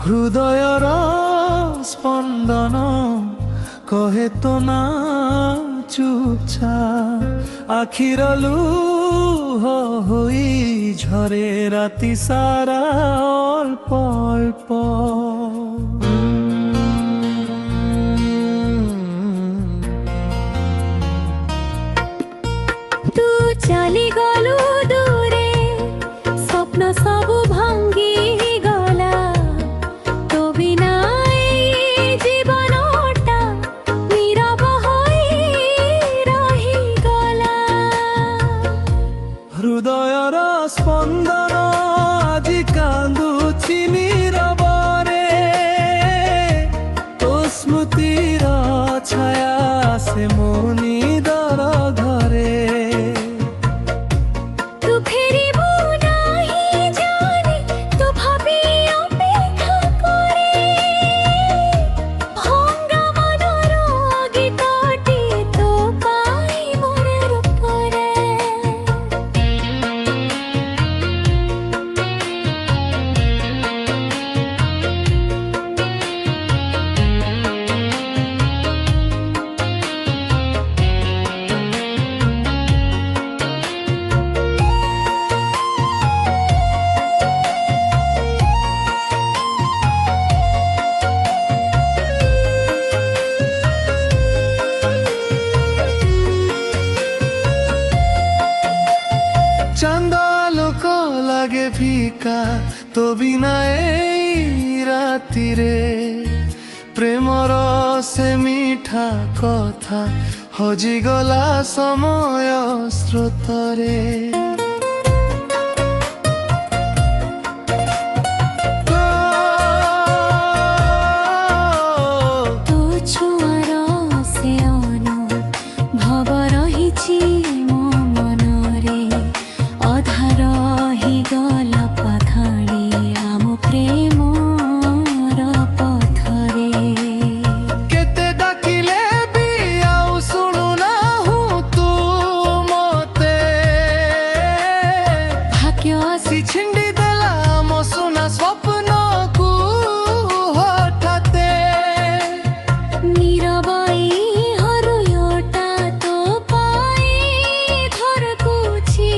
ହୃଦୟର ସ୍ପନ୍ଦନ କହେ ତ ନା ଚୁପଚାପ ଆଖିର ଲୁହ ହୋଇ ଝରେ ରାତି ସାରା ଅଳ୍ପ ଅଳ୍ପ। ତୁ ଚାଲିଗଲୁ ଦୂରେ ସ୍ୱପ୍ନ ସବୁ ଭାଙ୍ଗି ଗଲା ତୋ ବିନା ଏଇ ଜୀବନଟା ନୀରବ ହୋଇ ରହିଗଲା। ହୃଦୟର ସ୍ପନ୍ଦନ ଆଜି କାନ୍ଦୁଛି ନୀରବରେ ତୋ ସ୍ମୃତିର ଛାୟା ସେ ମୋ ନିଦର ଘରେ। চাঁদা লোক লাগে ফিকা তো বিনা এই রাতিরে প্রেমর সে মিঠা কথা হজিগলা সময় স্রোতরে। ତୋ ଛୁଆଁର ସେ ଅନୁଭବ ରହିଛି ମୋ ମନରେ ଅଧା ରହିଗଲା ପାଖାଳି ଆମ ପ୍ରେମର ପଥରେ। କେତେ ଡାକିଲେ ବି ଆଉ ଶୁଣୁନାହୁଁ ତୁ ମତେ ଭାଗ୍ୟ ଆସି ଛିଣ୍ଡି ଦେଲା ମୋ ସୁନା ସ୍ୱପ୍ନକୁ ହଠାତେ। নীরব এই হৃদয়টা তো পাই ধরকুছি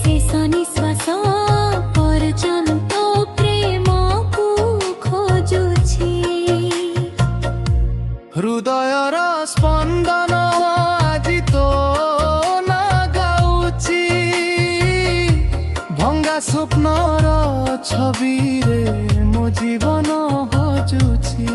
শেষ নিঃশ্বাস পর্যন্ত প্রেমକୁ খোঁজুছি। ହୃଦୟର ସ୍ପନ୍ଦନ ଆଜି ତୋ ନା ଗାଉଛି ଭଙ୍ଗା ସ୍ୱପ୍ନର ଛବିରେ ମୋ ଜୀବନ ହଜୁଛି।